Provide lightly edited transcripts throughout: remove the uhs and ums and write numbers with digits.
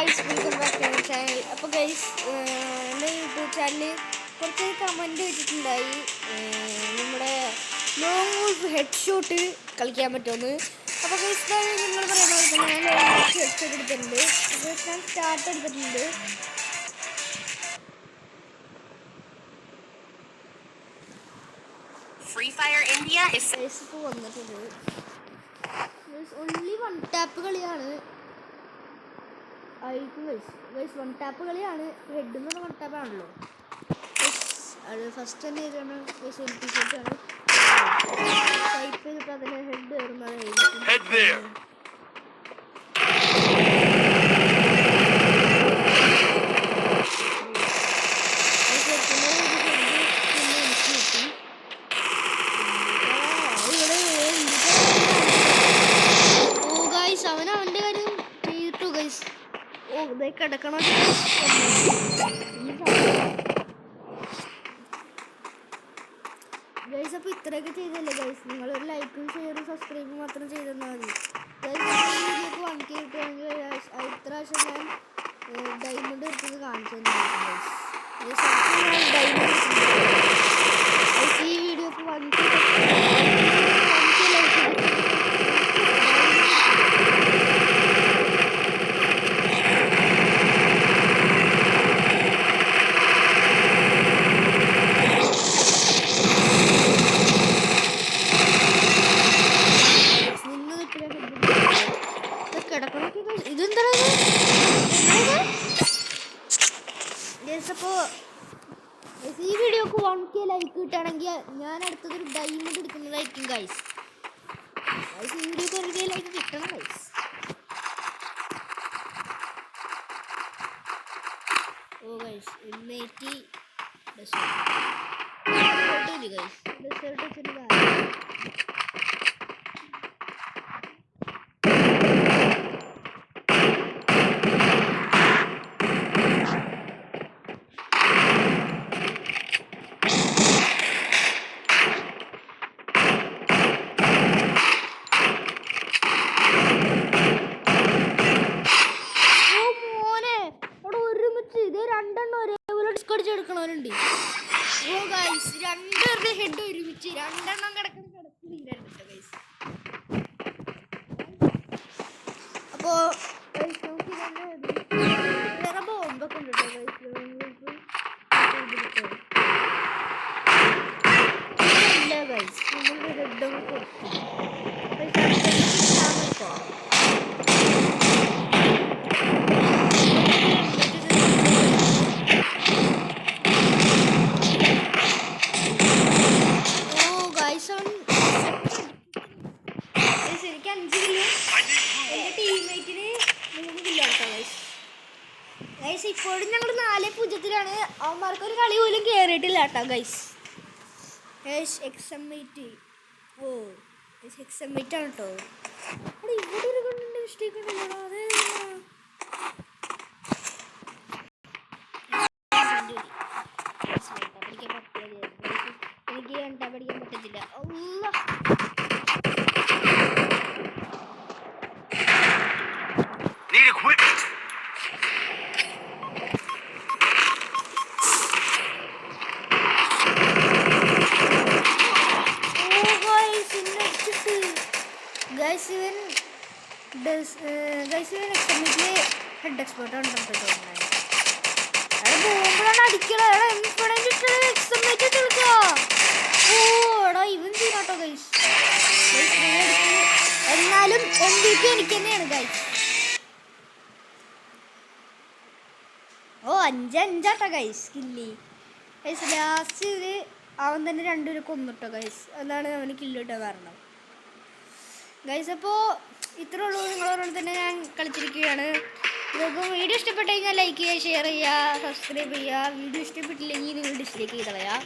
Guys, welcome back to my channel. അപ്പോൾ guys, എൻ്റെ YouTube ചാനലിൽ കുറച്ച് കമൻറ്റ് വെച്ചിട്ടുണ്ടായി നമ്മുടെ ലോങ് വോൾഫ് ഹെഡ് ഷോട്ട് കളിക്കാൻ പറ്റുമെന്ന്. അപ്പോൾ ഗൈസ്, നിങ്ങൾ പറയുന്ന പോലെ തന്നെ ഞാൻ ലോങ് വോൾഫ് ഹെഡ് ഷോട്ട് എടുത്തിട്ടുണ്ട്. അപ്പോൾ ഞാൻ സ്റ്റാർട്ട് എടുത്തിട്ടുണ്ട്. Free Fire India is ഇപ്പോൾ വന്നിട്ടുണ്ട്. ഓൺലി വൺ ടാപ്പ് കളിയാണ്. ആയിരിക്കും ഗൈസ് വൺ ടാപ്പ് കളിയാണ്. ഹെഡ് എന്ന് പറഞ്ഞ വൺ ടാപ്പാണല്ലോ. അത് ഫസ്റ്റ് തന്നെ ഇതാണ് ഗൈസ്. എൽ പി ഷോട്ടാണ് ടൈപ്പ് ചെയ്തിട്ട് അതിൽ ഹെഡ് കയറുന്നതായിരിക്കും. അവൻ്റെ കാര്യം ചെയ്തിട്ടു ഗൈസ്. കിടക്കണോ ഗൈസ്. അപ്പോൾ ഇത്രയൊക്കെ ചെയ്തല്ലേ ഗൈസ്. നിങ്ങളൊരു ലൈക്കും ഷെയറും സബ്സ്ക്രൈബും മാത്രം ചെയ്തെന്നാൽ മതി ഗൈസ്. വീഡിയോക്ക് 1K കിട്ടുകയാണെങ്കിൽ ഇത്ര പ്രാവശ്യം ഞാൻ ഡയമണ്ട് എടുത്തത് കാണിച്ചു തന്നിട്ടുണ്ട് ഗൈസ്. ഈ വീഡിയോക്ക് 1K ലൈക്ക് ഇതെന്താണ് ഗൈസ്. അപ്പോൾ ഈ വീഡിയോക്ക് 1K ലൈക്ക് കിട്ടുകയാണെങ്കിൽ ഞാൻ അടുത്തതൊരു ഡയമണ്ട് എടുക്കുന്നതായിരിക്കും ഗൈസ്. ഈ വീഡിയോക്ക് 1K ലൈക്ക് കിട്ടണം ഗൈസ്. ഓ ഗൈസ്, 180 ഡെസേർട്ട് ഗൈസ്. ഡെസേർട്ട് വെച്ചിട്ട് എടുക്കണവരുണ്ട്. ഓ ഗൈസ്, രണ്ടുപേരുടെ ഹെഡ് ഒരുമിച്ച് രണ്ടെണ്ണം കിടക്കുന്നില്ല ഗൈസ്. അപ്പോൾ വേറെ ബോംബൊക്കെ ഉണ്ട് കേട്ടോ ഗൈസ്. ഗൈസ് നമ്മളുടെ ഹെഡൊക്കെ കൊടുക്കും. എനിക്ക് 5 കിലോ, എൻ്റെ ടീംമേറ്റിന് 3 കിലോ കേട്ടോ ഗൈസ്. ഗൈസ് ഇപ്പോഴും ഞങ്ങൾ 4-0 അവന്മാർക്കൊരു കളി പോലും കയറിയിട്ടില്ല കേട്ടോ ഗൈസ്. XM8. ഓ XM8 ആണ് കേട്ടോ. അവിടെ ഇവിടെ ഒരു കണ്ടിൻ്റെ മിസ്റ്റേക്ക് ഉണ്ടല്ലോ. അതെ എനിക്ക് കണ്ടാ പഠിക്കാൻ പറ്റത്തില്ല. ഇവൻ എക്സ്പെർട്ടില് ഹെഡ് എക്സ്പെർട്ടാണ് തോന്നുന്നത്. അത് പോകുമ്പോഴാണ് അടിക്കണത്. എക്സ്പെർട്ട് എടുക്കുക. ഓ എടാ ഇവൻ ചെയ്യാട്ടോ ഗൈസ്. എന്നാലും MVP എനിക്ക് തന്നെയാണ് ഗൈസ്. ഓ 5-5 ഗൈസ് കില്ലി ഗൈസ്. ലാസ്റ്റ് അവൻ തന്നെ 2 കൊന്നിട്ടോ ഗൈസ്. അതാണ് അവന് കില്ല് കിട്ടാൻ കാരണം ഗൈസ്. അപ്പോൾ ഇത്രേ ഉള്ളൂ. നിങ്ങളോട് തന്നെ ഞാൻ കളിച്ചിരിക്കുകയാണ്. നിങ്ങൾക്ക് വീഡിയോ ഇഷ്ടപ്പെട്ട് കഴിഞ്ഞാൽ ലൈക്ക് ചെയ്യുക, ഷെയർ ചെയ്യുക, സബ്സ്ക്രൈബ് ചെയ്യുക. വീഡിയോ ഇഷ്ടപ്പെട്ടില്ലെങ്കിൽ നിങ്ങൾ ഡിസ്ലൈക്ക് ചെയ്ത് കളയുക.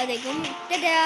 അതേക്കും ടാറ്റാ.